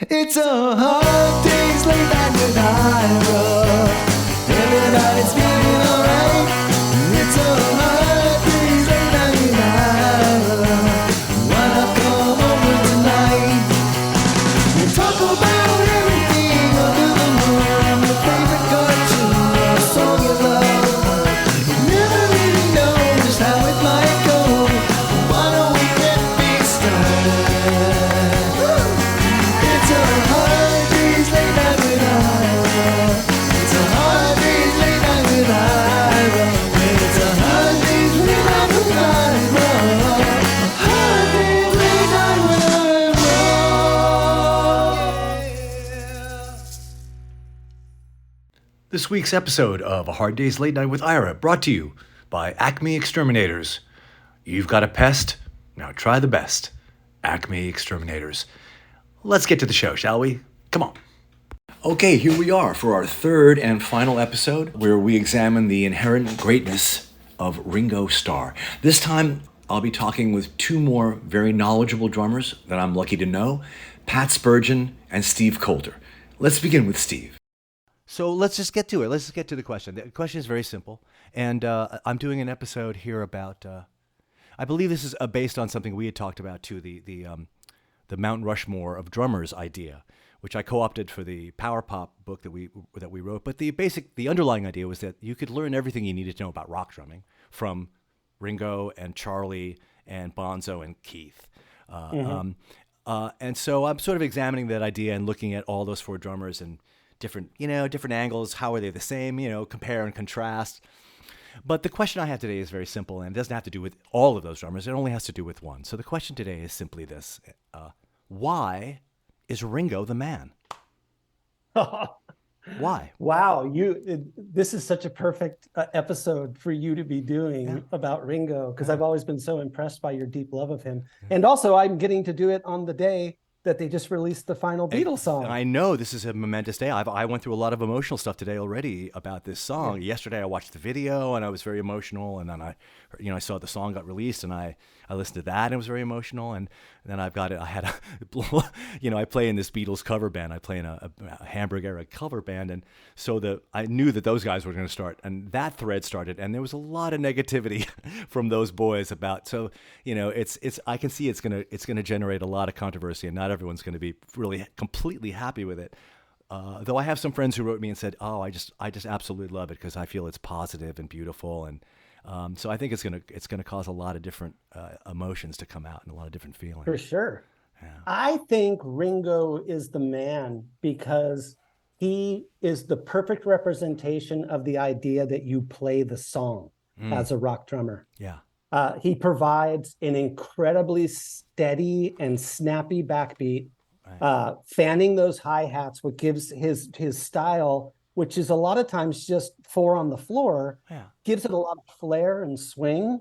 It's a hard day's late night with Ira. Every night it's feeling alright. It's a hard day's late night with Ira. Why not come over tonight? We talk about everything under the moon. Your favorite cartoon or song you love. You never really know just how it might go. Why don't we get things started? It's a hard day's late night with Ira. It's a hard day's late night with Ira. It's a hard day's late night with Ira. A hard day's late night with Ira. This week's episode of A Hard Day's Late Night with Ira brought to you by Acme Exterminators. You've got a pest, now try the best. Acme Exterminators. Let's get to the show, shall we? Come on. Okay, here we are for our third and final episode where we examine the inherent greatness of Ringo Starr. This time, I'll be talking with two more very knowledgeable drummers that I'm lucky to know, Pat Spurgeon and Steve Coulter. Let's begin with Steve. So let's just get to it. Let's just get to the question. The question is very simple, and I'm doing an episode here about, I believe this is based on something we had talked about too, the Mount Rushmore of drummers idea, which I co-opted for the Power Pop book that we wrote. But the underlying idea was that you could learn everything you needed to know about rock drumming from Ringo and Charlie and Bonzo and Keith. And so I'm sort of examining that idea and looking at all those four drummers and different angles. How are they the same? Compare and contrast. But the question I have today is very simple, and it doesn't have to do with all of those drummers. It only has to do with one. So the question today is simply this. Why is Ringo the man? Why? Wow, this is such a perfect episode for you to be doing about Ringo, because I've always been so impressed by your deep love of him. And also I'm getting to do it on the day that they just released the final Beatles song. I know, this is a momentous day. I went through a lot of emotional stuff today already about this song. Yeah. Yesterday I watched the video and I was very emotional, and then I saw the song got released and I listened to that and it was very emotional. And then I play in this Beatles cover band. I play in a Hamburg era cover band, and so I knew that those guys were going to start, and that thread started, and there was a lot of negativity from those boys about. So it's I can see it's gonna generate a lot of controversy, and not everyone's going to be really completely happy with it. Though I have some friends who wrote me and said, "Oh, I just absolutely love it because I feel it's positive and beautiful," and so I think it's gonna cause a lot of different emotions to come out and a lot of different feelings. For sure. Yeah. I think Ringo is the man because he is the perfect representation of the idea that you play the song as a rock drummer. Yeah. He provides an incredibly steady and snappy backbeat, right. Fanning those hi-hats, what gives his style, which is a lot of times just four on the floor, gives it a lot of flair and swing.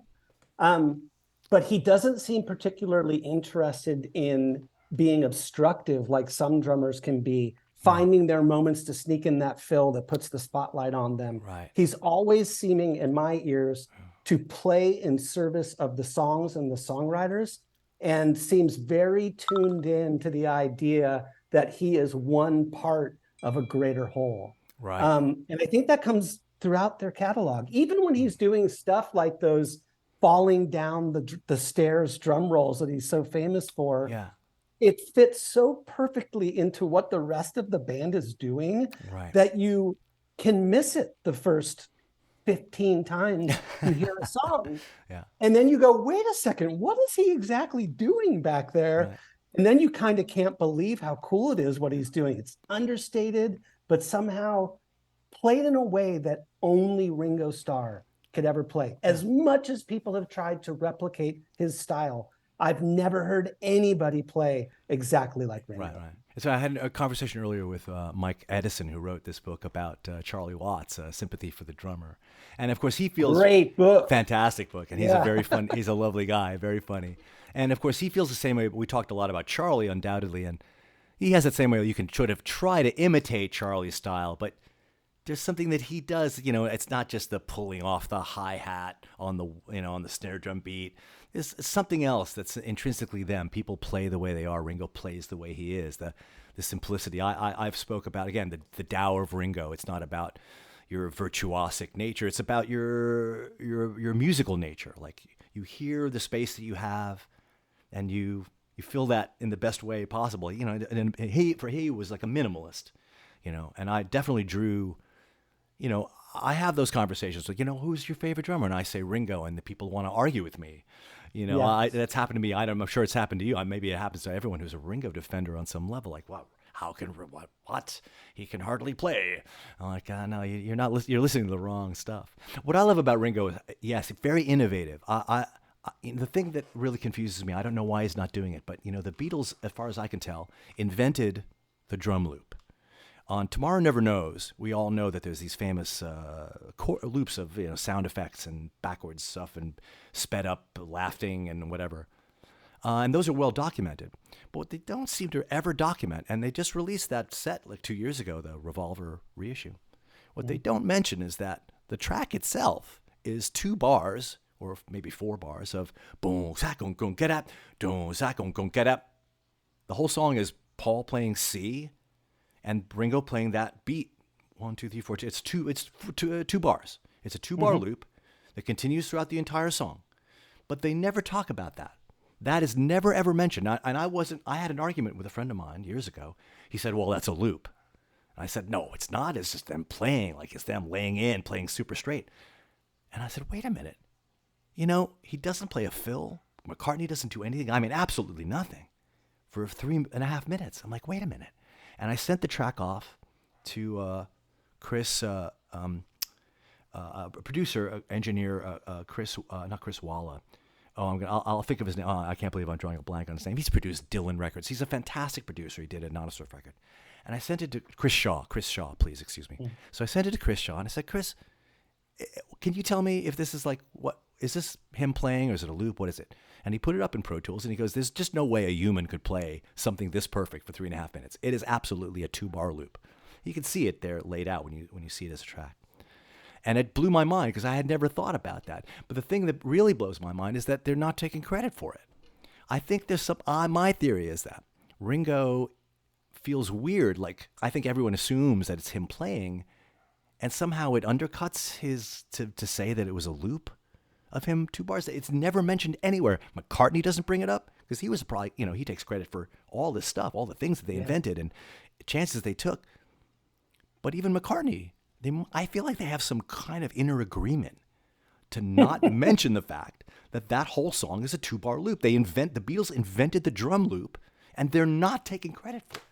But he doesn't seem particularly interested in being obstructive like some drummers can be, finding their moments to sneak in that fill that puts the spotlight on them. Right. He's always seeming, in my ears, to play in service of the songs and the songwriters, and seems very tuned in to the idea that he is one part of a greater whole. Right. And I think that comes throughout their catalog. Even when he's doing stuff like those falling down the stairs drum rolls that he's so famous for, it fits so perfectly into what the rest of the band is doing, that you can miss it the first 15 times you hear a song. And then you go, wait a second, what is he exactly doing back there? Right. And then you kind of can't believe how cool it is what he's doing. It's understated, but somehow played in a way that only Ringo Starr could ever play. As much as people have tried to replicate his style, I've never heard anybody play exactly like Ringo. Right. So I had a conversation earlier with Mike Edison, who wrote this book about Charlie Watts, Sympathy for the Drummer. And of course he feels... Great book. Fantastic book. And he's a very fun, he's a lovely guy, very funny. And of course he feels the same way. We talked a lot about Charlie, undoubtedly, and he has that same way. You can sort of try to imitate Charlie's style, but there's something that he does, it's not just the pulling off the hi-hat on the snare drum beat. There's something else that's intrinsically them. People play the way they are. Ringo plays the way he is. the simplicity. I've spoke about, again, the Tao of Ringo. It's not about your virtuosic nature. It's about your musical nature. Like, you hear the space that you have, and you feel that in the best way possible. You know, and he was like a minimalist, you know, and I definitely drew, you know, I have those conversations like, you know, who's your favorite drummer? And I say Ringo, and the people want to argue with me. You know, Yes. That's happened to me. I'm sure it's happened to you. Maybe it happens to everyone who's a Ringo defender on some level. Like, wow, how can what? He can hardly play. I'm like, no, you're not. You're listening to the wrong stuff. What I love about Ringo is, yes, very innovative. The thing that really confuses me, I don't know why he's not doing it, but you know, the Beatles, as far as I can tell, invented the drum loop. On Tomorrow Never Knows, we all know that there's these famous loops of, you know, sound effects and backwards stuff and sped up laughing and whatever. And those are well documented. But what they don't seem to ever document, and they just released that set like 2 years ago, the Revolver reissue. What they don't mention is that the track itself is 2 bars, or maybe 4 bars of boom, sack, gon, get up, boom, sack, gon, get up. The whole song is Paul playing C, and Ringo playing that beat, 1, 2, 3, 4. It's two bars. It's a 2-bar loop that continues throughout the entire song, but they never talk about that. That is never ever mentioned. I had an argument with a friend of mine years ago. He said, "Well, that's a loop." And I said, "No, it's not. It's just them playing, like it's them laying in, playing super straight." And I said, "Wait a minute. You know, he doesn't play a fill. McCartney doesn't do anything. I mean, absolutely nothing for 3.5 minutes." I'm like, "Wait a minute." And I sent the track off to Chris, producer, engineer, Chris, not Chris Walla. Oh, I'll think of his name. Oh, I can't believe I'm drawing a blank on his name. He's produced Dylan records. He's a fantastic producer. He did a Non-Surf record. And I sent it to Chris Shaw, please, excuse me. So I sent it to Chris Shaw, and I said, "Chris, can you tell me if this is like, what, is this him playing, or is it a loop? What is it?" And he put it up in Pro Tools, and he goes, "There's just no way a human could play something this perfect for 3.5 minutes. It is absolutely a 2-bar loop." You can see it there laid out when you see it as a track. And it blew my mind because I had never thought about that. But the thing that really blows my mind is that they're not taking credit for it. I think there's my theory is that Ringo feels weird. Like, I think everyone assumes that it's him playing, and somehow it undercuts to say that it was a loop of him 2 bars. It's never mentioned anywhere. McCartney doesn't bring it up because he was probably, you know, he takes credit for all this stuff, all the things that they invented and chances they took. But even McCartney, I feel like they have some kind of inner agreement to not mention the fact that whole song is a 2-bar loop. The Beatles invented the drum loop, and they're not taking credit for it.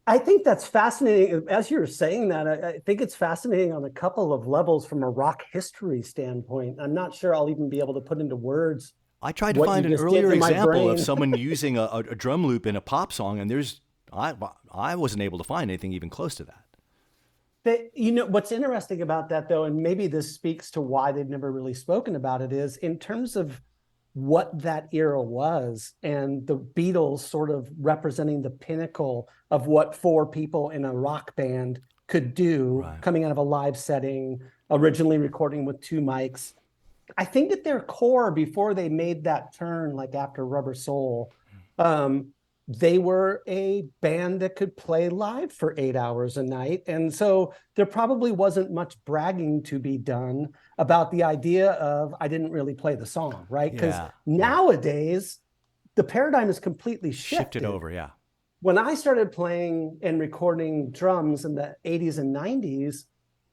I think that's fascinating. As you're saying that, I think it's fascinating on a couple of levels from a rock history standpoint. I'm not sure I'll even be able to put into words. I tried to find an earlier example of someone using a drum loop in a pop song, and I wasn't able to find anything even close to that. You know, what's interesting about that, though, and maybe this speaks to why they've never really spoken about it, is in terms of what that era was and the Beatles sort of representing the pinnacle of what 4 people in a rock band could do, coming out of a live setting, originally recording with 2 mics. I think at their core, before they made that turn, like after Rubber Soul, they were a band that could play live for 8 hours a night. And so there probably wasn't much bragging to be done about the idea of, I didn't really play the song, right? Because nowadays, the paradigm is completely shifted over, yeah. When I started playing and recording drums in the 80s and 90s,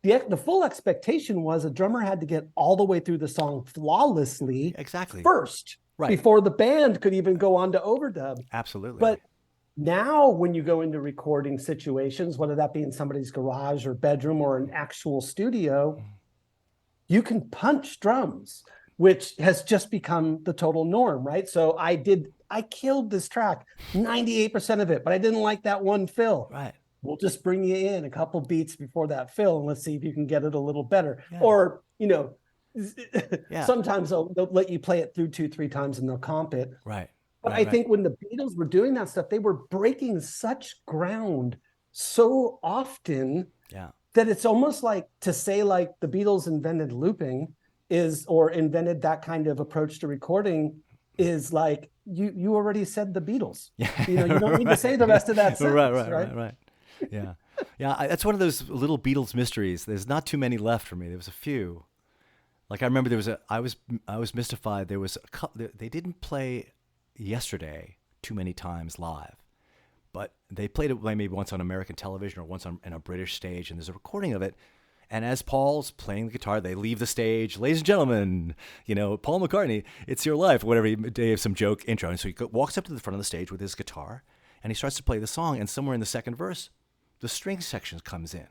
the full expectation was a drummer had to get all the way through the song flawlessly first. Right. Before the band could even go on to overdub. Absolutely. But now when you go into recording situations, whether that be in somebody's garage or bedroom or an actual studio, you can punch drums, which has just become the total norm, right? So I killed this track, 98% of it, but I didn't like that one fill. Right. We'll just bring you in a couple beats before that fill, and let's see if you can get it a little better. Yeah. Or, you know, sometimes they'll let you play it through 2-3 times and they'll comp it. Right. But I think when the Beatles were doing that stuff, they were breaking such ground so often that it's almost like to say like the Beatles invented looping or invented that kind of approach to recording is like you already said the Beatles. You know, you don't need to say the rest of that sentence, right. Yeah, that's one of those little Beatles mysteries. There's not too many left for me. There was a few. Like I remember I was mystified. There was they didn't play Yesterday too many times live, but they played it maybe once on American television or once in a British stage, and there's a recording of it. And as Paul's playing the guitar, they leave the stage. Ladies and gentlemen, you know, Paul McCartney, it's your life, whatever. They have some joke intro. And so he walks up to the front of the stage with his guitar, and he starts to play the song. And somewhere in the second verse, the string section comes in.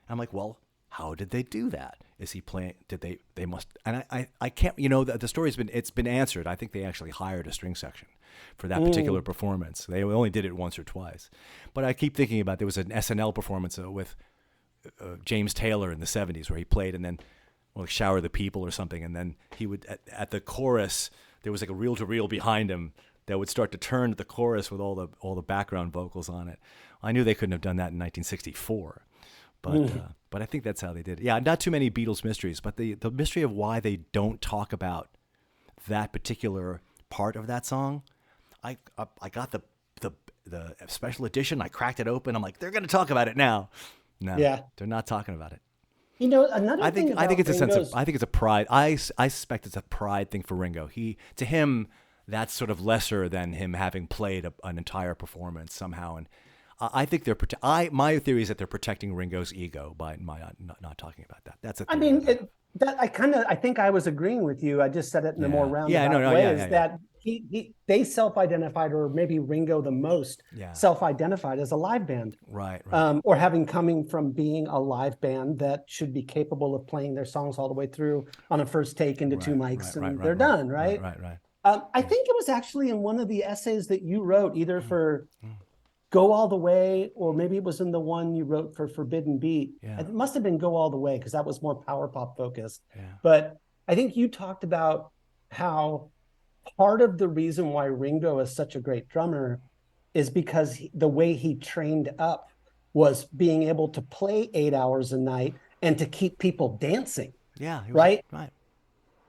I'm like, well, how did they do that? Is he playing? Did they must? And I can't, you know, the story's been answered. I think they actually hired a string section for that particular performance. They only did it once or twice. But I keep thinking about, there was an SNL performance with James Taylor in the 70s where he played and then Shower the People or something, and then he would at the chorus there was like a reel-to-reel behind him that would start to turn to the chorus with all the background vocals on it. I knew they couldn't have done that in 1964, but I think that's how they did it. Yeah, not too many Beatles mysteries, but the mystery of why they don't talk about that particular part of that song. I got the special edition. I cracked it open. I'm like, they're going to talk about it now. No, they're not talking about it. You know, another thing I think it's Ringo's... a sense of, I think it's a pride. I suspect it's a pride thing for Ringo. To him, that's sort of lesser than him having played an entire performance somehow. And I think my theory is that they're protecting Ringo's ego by not talking about that. That's a theory. I mean, I think I was agreeing with you. I just said it in a more roundabout way. That they self-identified, or maybe Ringo the most self-identified as a live band, right. Or having coming from being a live band that should be capable of playing their songs all the way through on a first take into two mics, and they're done, right? Right. I think it was actually in one of the essays that you wrote, either for Go All the Way, or maybe it was in the one you wrote for Forbidden Beat. It must have been Go All the Way, because that was more power pop focused. But I think you talked about how part of the reason why Ringo is such a great drummer is because the way he trained up was being able to play 8 hours a night and to keep people dancing. Right.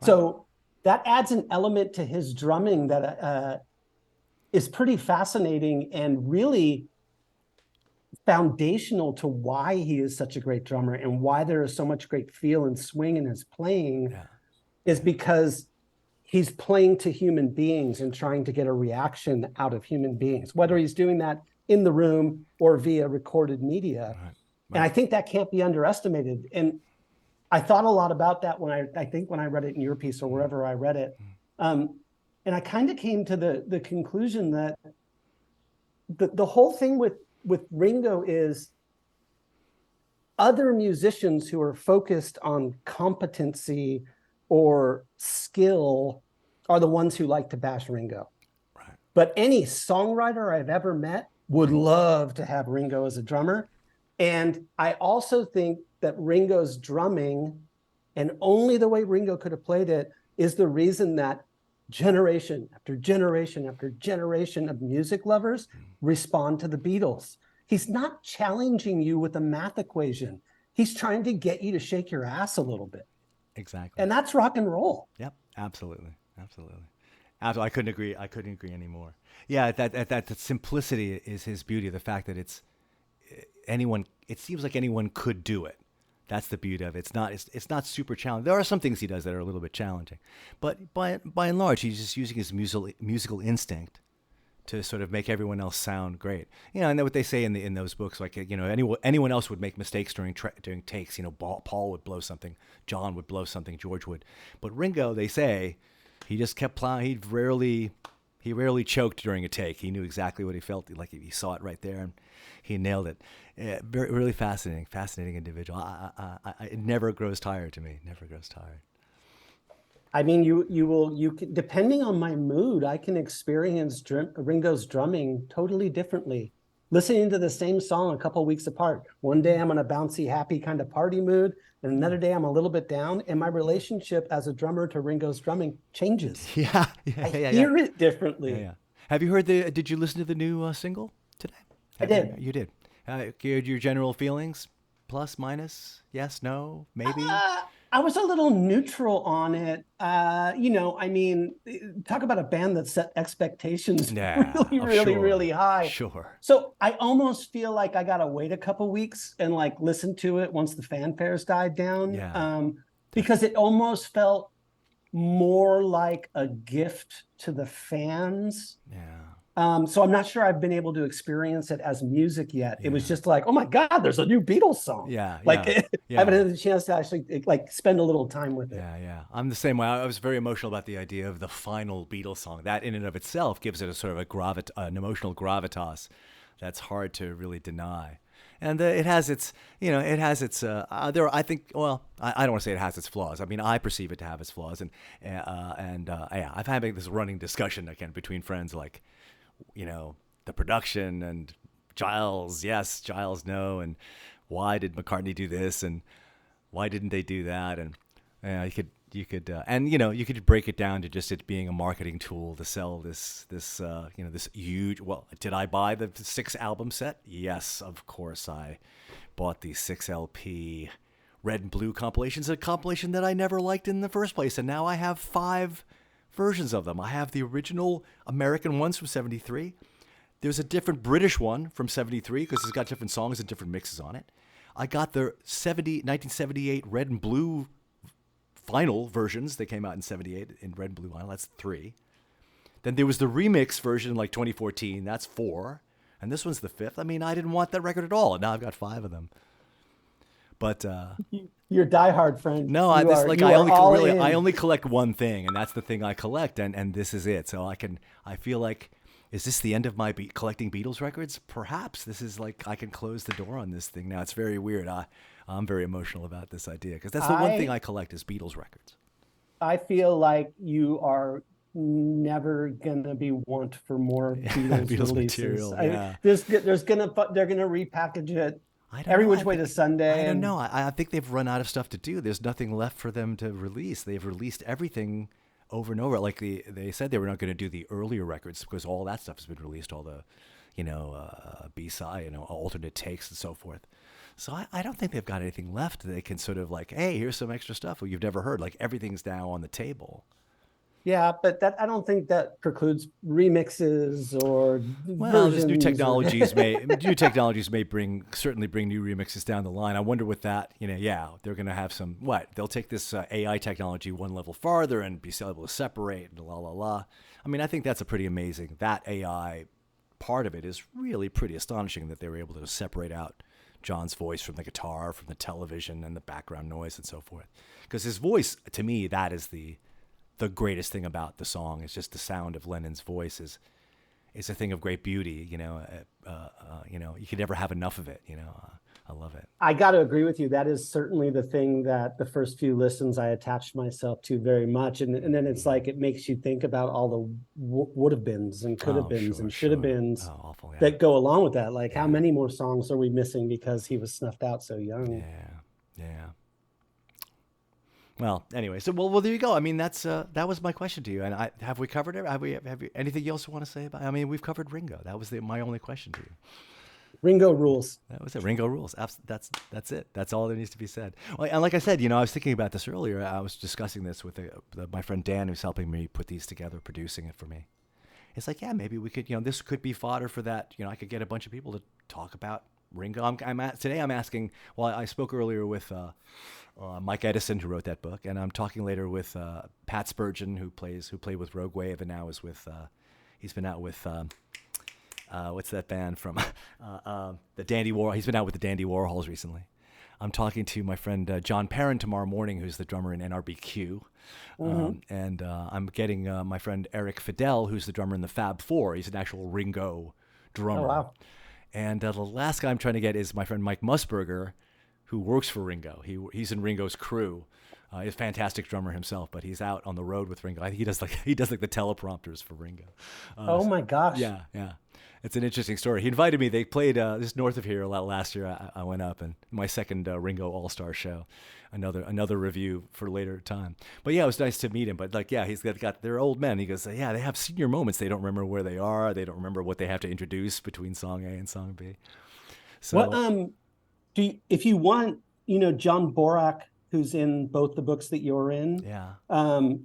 So that adds an element to his drumming that is pretty fascinating and really foundational to why he is such a great drummer and why there is so much great feel and swing in his playing, is because he's playing to human beings and trying to get a reaction out of human beings, whether he's doing that in the room or via recorded media. And I think that can't be underestimated. And I thought a lot about that when I read it in your piece or wherever I read it. And I kind of came to the conclusion that the whole thing with Ringo is other musicians who are focused on competency or skill are the ones who like to bash Ringo. But any songwriter I've ever met would love to have Ringo as a drummer. And I also think that Ringo's drumming, and only the way Ringo could have played it, is the reason that generation after generation after generation of music lovers respond to the Beatles. He's not challenging you with a math equation. He's trying to get you to shake your ass a little bit. Exactly. And that's rock and roll. Yep, absolutely. I couldn't agree anymore. Yeah, that simplicity is his beauty. The fact that it seems like anyone could do it. That's the beauty of it. It's not super challenging. There are some things he does that are a little bit challenging, but by and large, he's just using his musical instinct to sort of make everyone else sound great. You know, and what they say in those books, like, you know, anyone else would make mistakes during takes. You know, Paul would blow something, John would blow something, George would, but Ringo, they say, he just kept plowing. He rarely choked during a take. He knew exactly what he felt like. He saw it right there, and he nailed it. Really fascinating individual. It never grows tired to me. Never grows tired. I mean, you can, depending on my mood, I can experience Ringo's drumming totally differently. Listening to the same song a couple of weeks apart. One day I'm in a bouncy, happy kind of party mood, and another day I'm a little bit down, and my relationship as a drummer to Ringo's drumming changes. I hear it differently. Have you heard did you listen to the new single today? I did. You did. Your general feelings? Plus, minus, yes, no, maybe? I was a little neutral on it. I mean, talk about a band that set expectations Yeah, really, oh, really, really sure, high. sure. So I almost feel like I gotta wait a couple weeks and like listen to it once the fanfares died down. Yeah, Because it almost felt more like a gift to the fans. yeah, So I'm not sure I've been able to experience it as music yet. It was yeah, just like, oh my God, there's a new Beatles song. yeah, Like yeah, I haven't yeah. had the chance to actually like spend a little time with it. Yeah, yeah. I'm the same way. I was very emotional about the idea of the final Beatles song. That in and of itself gives it a sort of an emotional gravitas that's hard to really deny. And it has its, it has its, I think, well, I don't want to say it has its flaws. I mean, I perceive it to have its flaws. Yeah, I've had this running discussion again between friends, like, the production and Giles, yes, Giles, no. And why did McCartney do this? And why didn't they do that? And and you could break it down to just it being a marketing tool to sell this huge. Well, did I buy the 6 album set? Yes, of course I bought the 6 LP Red and Blue compilations, a compilation that I never liked in the first place, and now I have 5 versions of them. I have the original American ones from '73. There's a different British one from '73 because it's got different songs and different mixes on it. I got the 1978 Red and Blue vinyl versions. They came out in '78 in Red and Blue vinyl. That's 3. Then there was the remix version, like 2014. That's 4. And this one's the 5th. I mean, I didn't want that record at all. And now I've got 5 of them. But You're diehard, friend. no, You are I only all really in. I only collect one thing, and that's the thing I collect, and this is it. So I feel like, is this the end of my collecting Beatles records? Perhaps this is like I can close the door on this thing now. It's very weird. I'm very emotional about this idea because that's the one thing I collect is Beatles records. I feel like you are never gonna be want for more Beatles, Beatles releases. material, yeah. They're gonna repackage it I don't every know. which way to I Sunday. don't And know. I think they've run out of stuff to do. There's nothing left for them to release. They've released everything over and over. Like they said they were not going to do the earlier records because all that stuff has been released, all the, B-side, alternate takes and so forth. So I don't think they've got anything left that they can sort of like, hey, here's some extra stuff you've never heard. Like everything's now on the table. yeah, but that I don't think that precludes remixes or Well, there's versions or new technologies may certainly bring new remixes down the line. I wonder with that, yeah, they're going to have some they'll take this AI technology one level farther and be able to separate and la la la. I mean, I think that's a pretty amazing. That AI part of it is really pretty astonishing that they were able to separate out John's voice from the guitar, from the television, and the background noise and so forth. Because his voice, to me, that is the greatest thing about the song. Is just the sound of Lennon's voice is a thing of great beauty. You could never have enough of it. I love it. I got to agree with you. That is certainly the thing that the first few listens I attached myself to very much. And then it's like it makes you think about all the would have beens and could have beens and should have beens awful, yeah. that go along with that. Like how many more songs are we missing because he was snuffed out so young? Yeah. Well, anyway, so well, there you go. I mean, that was my question to you. And have we covered it? Have you anything else you want to say about? I mean, we've covered Ringo. That was my only question to you. Ringo rules. That was it. Ringo rules. That's it. That's all there needs to be said. Well, and like I said, I was thinking about this earlier. I was discussing this with my friend Dan, who's helping me put these together, producing it for me. It's like, yeah, maybe we could, this could be fodder for that. I could get a bunch of people to talk about Ringo. Today I'm asking. Well, I spoke earlier with Mike Edison, who wrote that book, and I'm talking later with Pat Spurgeon, who played with Rogue Wave, and now is with. He's been out with. What's that band from? The Dandy War. He's been out with the Dandy Warhols recently. I'm talking to my friend John Perrin tomorrow morning, who's the drummer in NRBQ. And I'm getting my friend Eric Fidel, who's the drummer in the Fab Four. He's an actual Ringo drummer. Oh, wow. And the last guy I'm trying to get is my friend Mike Musburger, who works for Ringo. He's in Ringo's crew. He's a fantastic drummer himself, but he's out on the road with Ringo. I think he does like the teleprompters for Ringo. Oh my gosh. Yeah. It's an interesting story. He invited me. They played just north of here last year. I went up, and my second Ringo All-Star show, another review for later time. But yeah, it was nice to meet him. But he's got they're old men. He goes, yeah, they have senior moments. They don't remember where they are. They don't remember what they have to introduce between song A and song B. So what if you want, John Borak who's in both the books that you're in,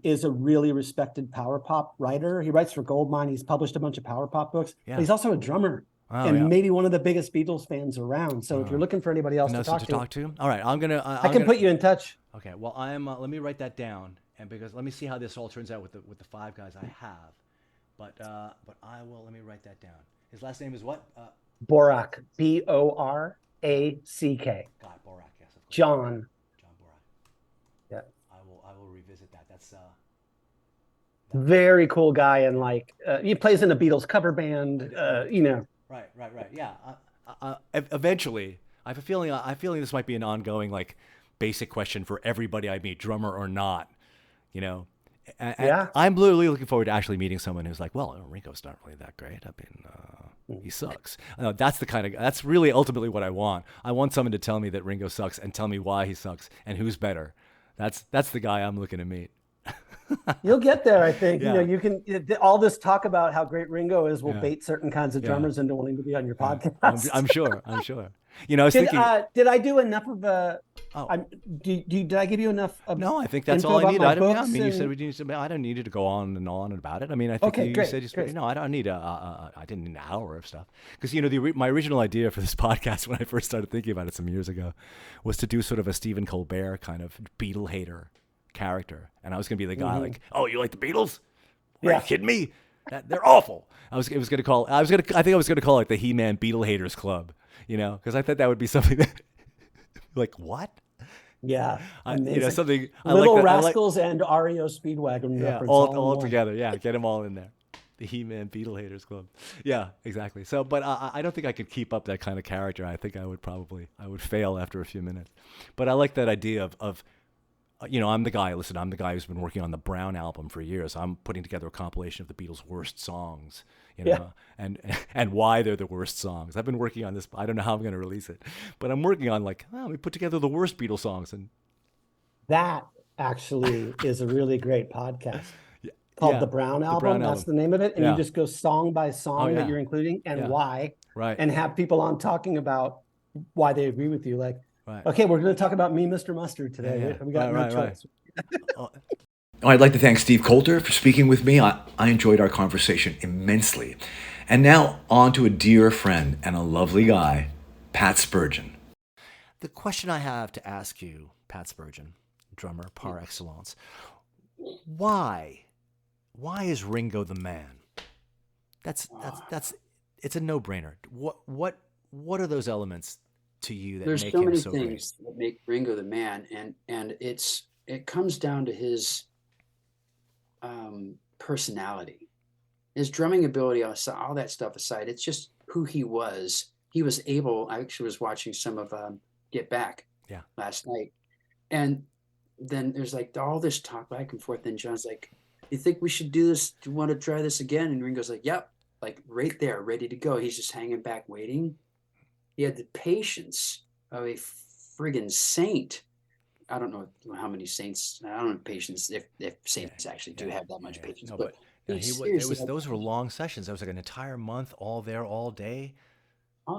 is a really respected power pop writer. He writes for Goldmine. He's published a bunch of power pop books, but he's also a drummer. And maybe one of the biggest Beatles fans around. So if you're looking for anybody else to talk to, all right, I can put you in touch. Okay, well, let me write that down, and because let me see how this all turns out with the 5 guys I have, but I will. Let me write that down. His last name is what? Borack, Borack. God, Borack. Yes, of course. John Borack. Yeah. I will revisit that. That's very cool guy, and like he plays in a Beatles cover band. Right. Yeah. Eventually, I have a feeling. This might be an ongoing, like, basic question for everybody I meet, drummer or not. And I'm literally looking forward to actually meeting someone who's like, well, Ringo's not really that great. I mean, he sucks. That's really ultimately what I want. I want someone to tell me that Ringo sucks and tell me why he sucks and who's better. That's the guy I'm looking to meet. You'll get there, I think. Yeah. You can. All this talk about how great Ringo is will bait certain kinds of drummers into wanting to be on your podcast. I'm sure. I was thinking. Did I do enough of a? Did I give you enough? No, I think that's all I need. You said we need to. I don't need to go on and on about it. I mean, I think you said no. I don't need I didn't need an hour of stuff because my original idea for this podcast when I first started thinking about it some years ago was to do sort of a Stephen Colbert kind of Beatle hater character, and I was going to be the guy like, oh, you like the Beatles? Are you kidding me? They're awful. I think I was going to call it the He-Man Beatle Haters Club, because I thought that would be something that, like, what? Yeah, something. Little Rascals and REO Speedwagon reference all together. Yeah, get them all in there. The He-Man Beatle Haters Club. Yeah, exactly. So, but I don't think I could keep up that kind of character. I think I would fail after a few minutes. But I like that idea of I'm the guy who's been working on the Brown album for years. I'm putting together a compilation of the Beatles' worst songs, and why they're the worst songs. I've been working on this. I don't know how I'm going to release it, but I'm working on let me put together the worst Beatles songs. And that actually is a really great podcast called The Brown Album. That's the name of it. And you just go song by song that you're including and why, and have people on talking about why they agree with you. Like, okay, we're going to talk about Me, Mr. Mustard today. We got no choice. I'd like to thank Steve Coulter for speaking with me. I enjoyed our conversation immensely. And now on to a dear friend and a lovely guy, Pat Spurgeon. The question I have to ask you, Pat Spurgeon, drummer par excellence, why is Ringo the man? That's it's a no-brainer. What are those elements to you that There's make so him many so things great? that make Ringo the man, and it comes down to his personality, his drumming ability, all that stuff aside. It's just who he was. He was able. I actually was watching some of Get Back last night, and then there's like all this talk back and forth. And John's like, "You think we should do this? Do you want to try this again?" And Ringo's like, "Yep," like right there, ready to go. He's just hanging back, waiting. He had the patience of a friggin' saint. I don't know how many saints. I don't know patience if saints actually do have that much patience. No, but those were long sessions. That was like an entire month, all there, all day.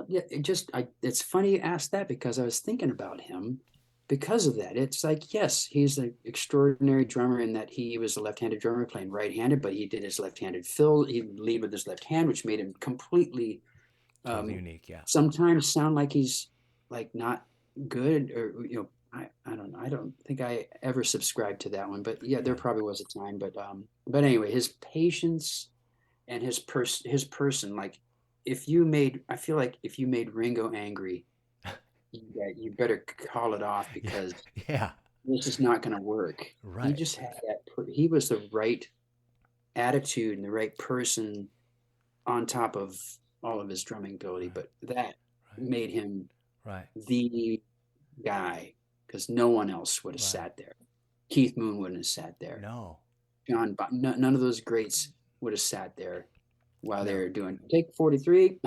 It's funny you asked that because I was thinking about him because of that. It's like, yes, he's an extraordinary drummer in that he was a left-handed drummer playing right-handed, but he did his left-handed fill. He lead with his left hand, which made him completely unique. Yeah. Sometimes sound like he's like not good, or I don't know. I don't think I ever subscribed to that one, but yeah, there probably was a time. But anyway, his patience and his person, like I feel like if you made Ringo angry, you better call it off because this is not going to work. Right. He just had that. He was the right attitude and the right person on top of all of his drumming ability, but that made him the guy because no one else would have sat there. Keith Moon wouldn't have sat there. No. None of those greats would have sat there while they were doing take 43.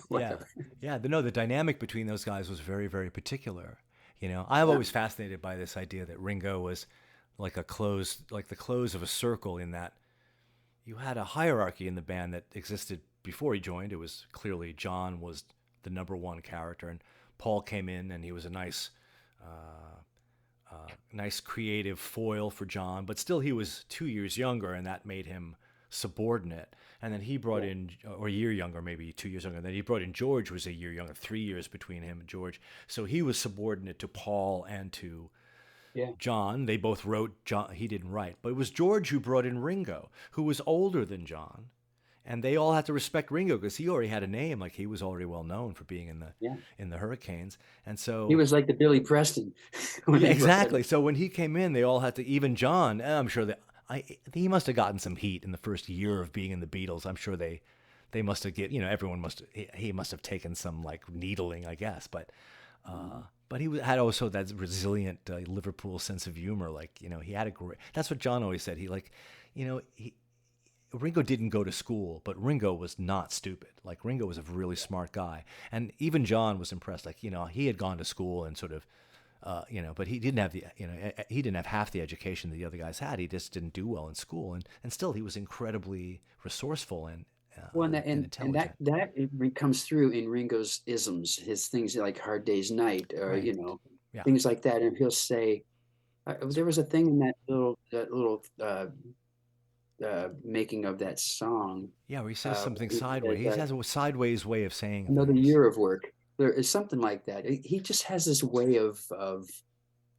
Whatever. Yeah. The dynamic between those guys was very, very particular. I'm always fascinated by this idea that Ringo was like the close of a circle, in that you had a hierarchy in the band that existed before he joined. It was clearly John was the number one character, and Paul came in and he was a nice nice creative foil for John, but still he was 2 years younger, and that made him subordinate. And then he brought in, or a year younger, maybe 2 years younger. And then he brought in George, who was a year younger, 3 years between him and George. So he was subordinate to Paul and to John. They both wrote. John, he didn't write, but it was George who brought in Ringo, who was older than John. And they all had to respect Ringo because he already had a name. Like, he was already well known for being in the Hurricanes. And so he was like the Billy Preston. exactly. So when he came in, they all had to, even John, I'm sure that he must have gotten some heat in the first year of being in the Beatles. I'm sure they must have everyone he must have taken some like needling, I guess. But he had also that resilient Liverpool sense of humor. Like, he had a great, that's what John always said. Ringo didn't go to school, but Ringo was not stupid. Like, Ringo was a really smart guy. And even John was impressed. Like, he had gone to school and sort of, but he didn't have he didn't have half the education that the other guys had. He just didn't do well in school. And still he was incredibly resourceful and intelligent. And that comes through in Ringo's isms, his things like Hard Day's Night, or, Yeah. things like that. And he'll say, there was a thing in that little making of that song. Yeah, where he says something sideways. He has a sideways way of saying another things. year of work. There is something like that. He just has this way of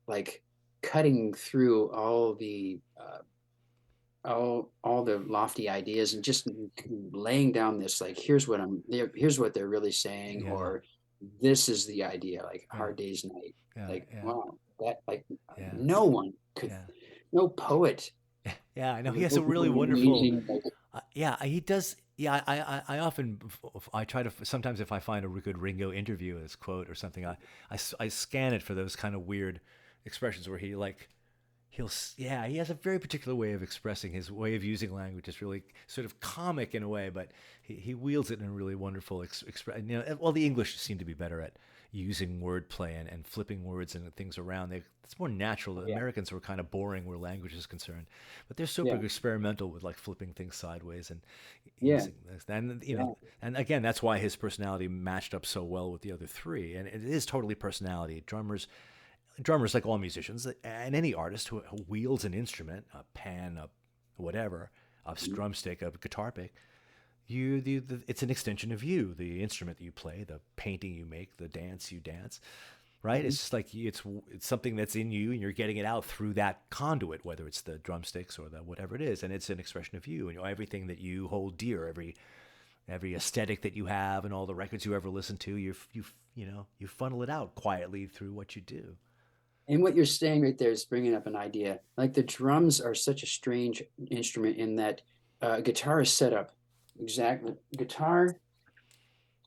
like cutting through all the lofty ideas and just laying down this, like, here's what they're really saying, or this is the idea, like Hard Day's Night. Wow, that, like, no one could, no poet. Yeah, I know. He has a really wonderful. He does. Yeah, I try to, sometimes if I find a good Ringo interview, his quote or something, I scan it for those kind of weird expressions where he has a very particular way of expressing. His way of using language is really sort of comic in a way, but he wields it in a really wonderful expression. Well, the English seem to be better at using wordplay and flipping words and things around. It's more natural. The Americans were kind of boring where language is concerned, but they're super experimental with, like, flipping things sideways and using this. And and again, that's why his personality matched up so well with the other three. And it is totally personality. Drummers, like all musicians and any artist who wields an instrument, a pan, a whatever, a drumstick, a guitar pick, it's an extension of you, the instrument that you play, the painting you make, the dance you dance, right? It's just like it's something that's in you, and you're getting it out through that conduit, whether it's the drumsticks or the whatever it is, and it's an expression of you and everything that you hold dear, every aesthetic that you have, and all the records you ever listen to. You funnel it out quietly through what you do. And what you're saying right there is bringing up an idea. Like, the drums are such a strange instrument in that guitar is set up exactly. Guitar,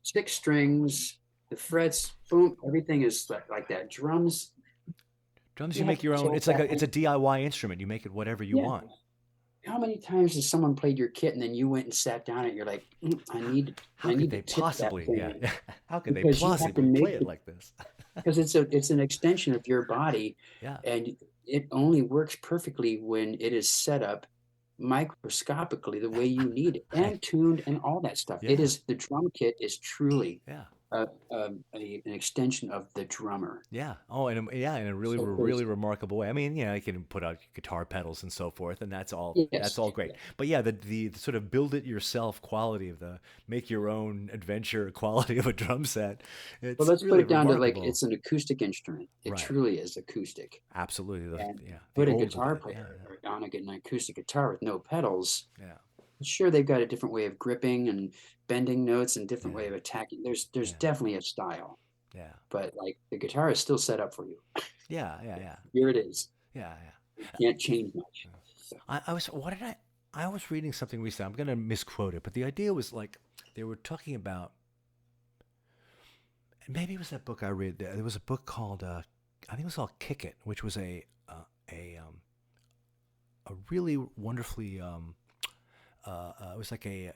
6 strings, the frets, boom, everything is like that. Drums, you make your own. It's like it's a DIY instrument. You make it whatever you want. How many times has someone played your kit and then you went and sat down and you're like, I need to possibly, how could they Because possibly play it like this? Because it's an extension of your body, and it only works perfectly when it is set up microscopically the way you need it, and tuned and all that stuff. It is, the drum kit is truly an extension of the drummer. Yeah. Oh, in a really remarkable way. I mean, you can put out guitar pedals and so forth, and that's all. Yes. That's all great. But the sort of build it yourself quality of the make your own adventure quality of a drum set. Well, let's put it down to, like, it's an acoustic instrument. It truly is acoustic. Absolutely. Put a guitar player on an acoustic guitar with no pedals. Yeah. Sure, they've got a different way of gripping and bending notes and different way of attacking. There's definitely a style. Yeah. But, like, the guitar is still set up for you. Yeah. Here it is. Yeah. You can't change much. So. I was reading something recently. I'm going to misquote it, but the idea was, like, they were talking about, maybe it was that book I read. There was a book called, I think it was called Kick It, which was a really wonderfully, it was like a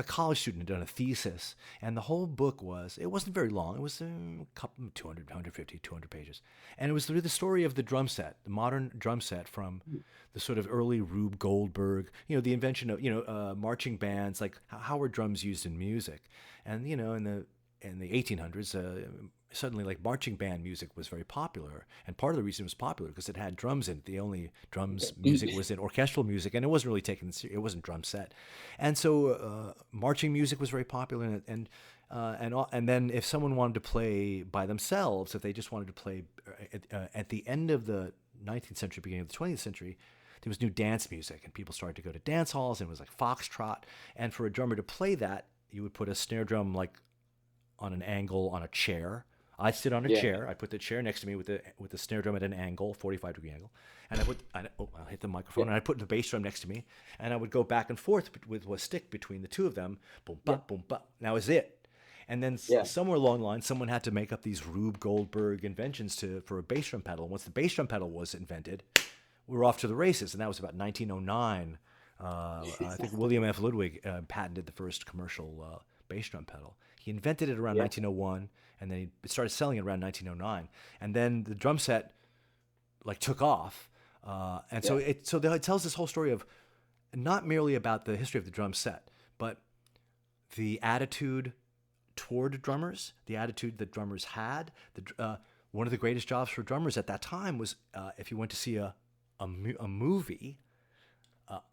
college student had done a thesis, and the whole book it wasn't very long. It was a couple, 200, 150, 200 pages. And it was through the story of the drum set, the modern drum set from the sort of early Rube Goldberg, the invention of, marching bands, like how were drums used in music. And, in the in the 1800s, suddenly like marching band music was very popular, and part of the reason it was popular because it had drums in it. The only drums music was in orchestral music, and it wasn't really taken. It wasn't drum set, and so marching music was very popular. And then if someone wanted to play by themselves, if they just wanted to play at the end of the 19th century, beginning of the 20th century, there was new dance music, and people started to go to dance halls, and it was like foxtrot. And for a drummer to play that, you would put a snare drum like on an angle on a chair. I'd sit on a chair. I put the chair next to me with the snare drum at an angle, 45-degree angle, and I'll hit the microphone, and I put the bass drum next to me, and I would go back and forth with a stick between the two of them, boom, bop, boom, bop. Now is it. And then somewhere along the line, someone had to make up these Rube Goldberg inventions for a bass drum pedal. Once the bass drum pedal was invented, we were off to the races, and that was about 1909. I think William F. Ludwig patented the first commercial bass drum pedal. He invented it around 1901, and then he started selling it around 1909. And then the drum set like took off, so it tells this whole story of not merely about the history of the drum set, but the attitude toward drummers, the attitude that drummers had. One of the greatest jobs for drummers at that time was if you went to see a movie.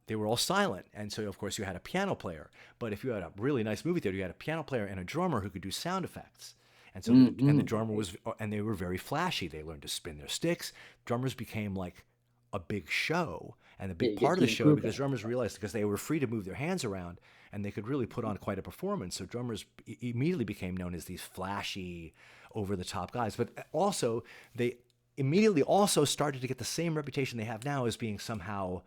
They were all silent, and so of course you had a piano player. But if you had a really nice movie theater, you had a piano player and a drummer who could do sound effects. And so the drummer and they were very flashy. They learned to spin their sticks. Drummers became like a big show, and a big part of the show because drummers realized because they were free to move their hands around and they could really put on quite a performance. So drummers immediately became known as these flashy, over-the-top guys. But also they immediately also started to get the same reputation they have now as being somehow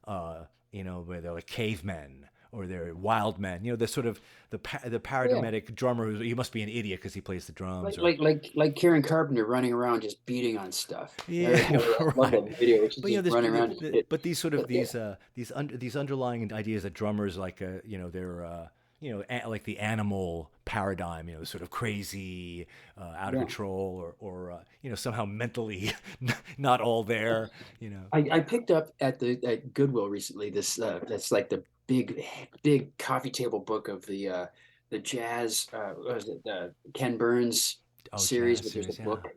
where they're like cavemen or they're wild men. The sort of the paradigmatic drummer who he must be an idiot because he plays the drums. Like Karen Carpenter running around just beating on stuff. Yeah, I love that video. But running around. But these sort of these underlying ideas that drummers like they're like the animal paradigm, sort of crazy, out of control, or somehow mentally not all there. I picked up at Goodwill recently this that's like the big coffee table book of the jazz. What was it, Ken Burns series? But there's a book.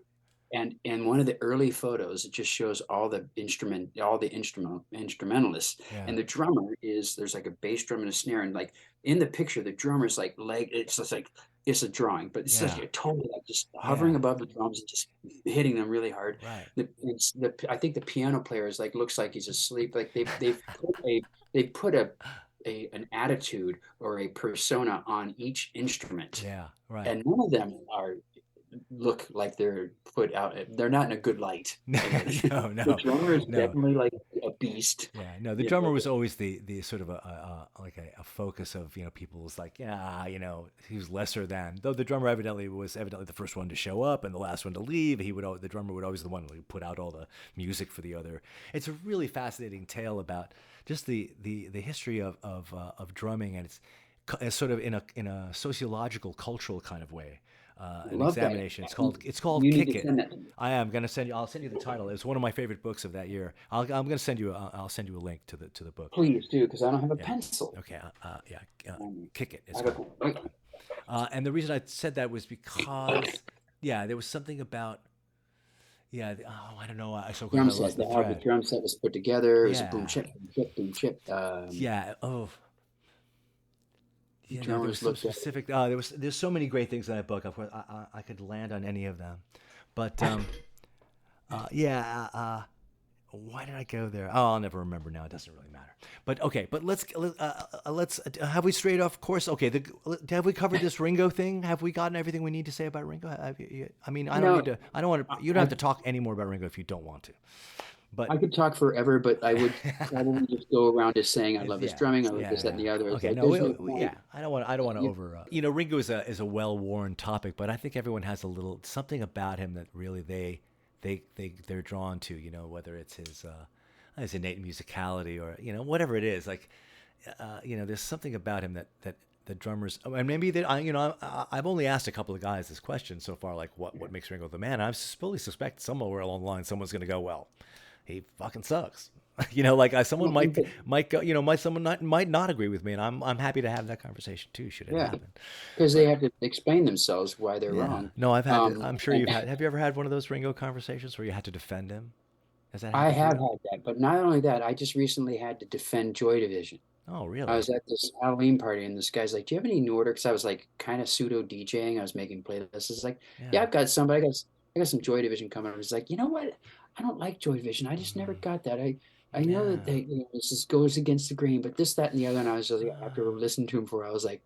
And one of the early photos, it just shows all the instrumentalists, and the drummer there's like a bass drum and a snare, and like in the picture, the drummer's like it's just like it's a drawing, but it's like totally like just hovering above the drums and just hitting them really hard. Right. I think the piano player is like looks like he's asleep. Like they put an attitude or a persona on each instrument. Yeah. Right. And none of them look like they're put out. They're not in a good light. No. The drummer is definitely like a beast. Yeah, no. The drummer was always the sort of a focus of people was like he was lesser than. Though the drummer was the first one to show up and the last one to leave. The drummer would always be the one who put out all the music for the other. It's a really fascinating tale about just the history of drumming, and it's sort of in a sociological, cultural kind of way. An examination. That. It's called you Kick need to It. send that to me. I'm going to send you. I'll send you the title. It's one of my favorite books of that year. I'm going to send you. I'll send you a link to the book. Please do, because I don't have a pencil. Okay. Kick It. It's called. And the reason I said that was because there was something about. I don't know. I so drum set. How the drum set was put together. It was a boom chip, boom chip, boom chip. There was so specific. There's so many great things in that book. Of course, I could land on any of them, but why did I go there? Oh, I'll never remember now. It doesn't really matter. But okay, but let's have we strayed off course? Okay, have we covered this Ringo thing? Have we gotten everything we need to say about Ringo? I mean, I don't need to. I don't want to. You don't have to talk any more about Ringo if you don't want to. But I could talk forever, but I would probably just go around just saying I love his drumming, I love this, that, and the other. Okay, like, I don't want to over. Ringo is a well-worn topic, but I think everyone has a little something about him that really they're drawn to. Whether it's his innate musicality or whatever it is. Like there's something about him that the drummers, and maybe that I've only asked a couple of guys this question so far, like what makes Ringo the man. I fully suspect somewhere along the line someone's going to go, well, he fucking sucks. Like someone might go, someone might not agree with me, and I'm happy to have that conversation too, should it happen. because they But have to explain themselves why they're yeah, wrong. no, I'm sure And have you ever had one of those Ringo conversations where you had to defend him? Has that I happened to have you? had that, but not only that, I just recently had to defend Joy Division. Oh, I really? was at this Halloween party, and this guy's like, "Do you have any new order?" Because I was like kind of pseudo DJing. I was making playlists. It's like, "Yeah, Yeah. I've got some, but I got some Joy Division coming up." He's like, "You know what? I don't like Joy Division. I just never Mhm. got that. I know that Yeah. this just goes against the grain, but this, that, and the other." And I was just like, after listening to him for a while, I was like,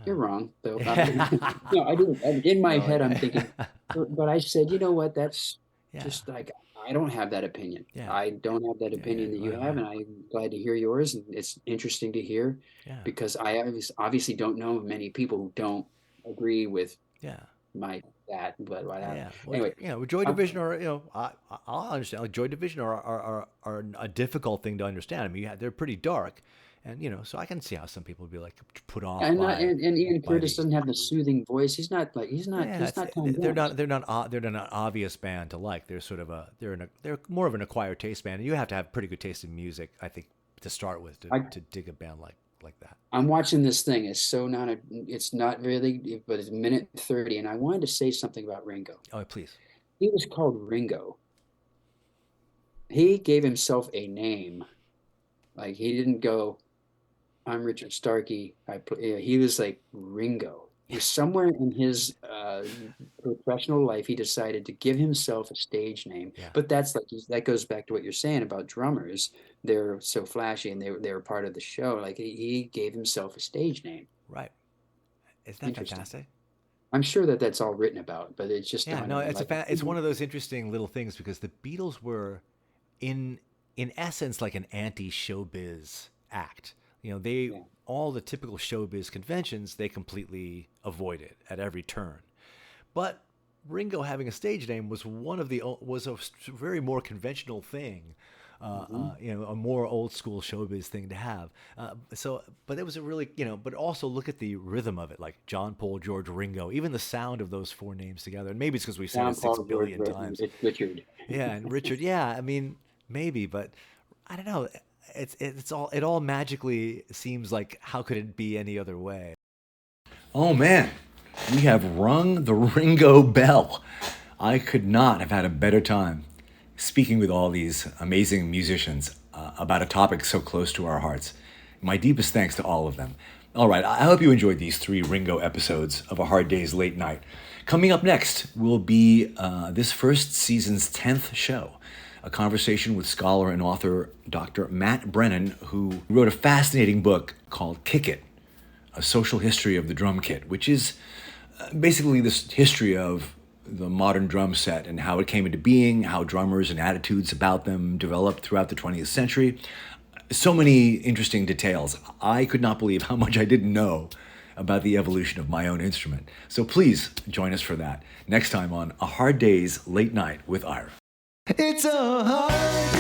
"You're wrong, though." Yeah. No, I didn't. In my No, head, I'm yeah. thinking, but I said, "You know what? That's Yeah. just like I don't have that opinion. Yeah. I don't have that Yeah. Yeah. opinion that you Right. have, Right. and I'm glad to hear yours. And it's interesting to hear Yeah. because I obviously don't know many people who don't agree with Yeah. my that, but whatever. Yeah. Well, Anyway, Joy um, Division are, I'll understand. Like Joy Division are a difficult thing to understand. I mean, they're pretty dark, and so I can see how some people would be like put off and Ian by Curtis the. doesn't have the soothing voice. He's not like Yeah, he's not Tom they're Jones. they're not an obvious band to like. They're sort of they're more of an acquired taste band, and you have to have pretty good taste in music, I think, to start with I to dig a band like that. I'm watching this thing. It's not really, but it's a minute 30, and I wanted to say something about Ringo. Oh, please. He was called Ringo. He gave himself a name. Like he didn't go, "I'm Richard Starkey." He was like Ringo. He's somewhere in his professional life, he decided to give himself a stage name. Yeah. But that goes back to what you're saying about drummers. They're so flashy, and they were part of the show. Like he gave himself a stage name. Right. Isn't that Interesting. fantastic? I'm sure that that's all written about, but it's just Yeah. dawned No, on me it's like, it's one of those interesting little things because the Beatles were in essence like an anti-showbiz act. They yeah. all the typical showbiz conventions they completely avoided at every turn. But Ringo having a stage name was was a very more conventional thing, Mhm. a more old school showbiz thing to have. But it was a really, but also look at the rhythm of it, like John, Paul, George, Ringo. Even the sound of those four names together, and maybe it's because we've said John it six Paul, George, billion times. Richard. Yeah, and Richard. Yeah, I mean, maybe, but I don't know. It all magically seems like how could it be any other way? Oh man, we have rung the Ringo bell. I could not have had a better time speaking with all these amazing musicians about a topic so close to our hearts. My deepest thanks to all of them. All right, I hope you enjoyed these 3 Ringo episodes of A Hard Day's Late Night. Coming up next will be this first season's 10th show, a conversation with scholar and author Dr. Matt Brennan, who wrote a fascinating book called Kick It, A Social History of the Drum Kit, which is basically this history of the modern drum set and how it came into being, how drummers and attitudes about them developed throughout the 20th century. So many interesting details. I could not believe how much I didn't know about the evolution of my own instrument. So please join us for that next time on A Hard Day's Late Night with Ira. It's a hard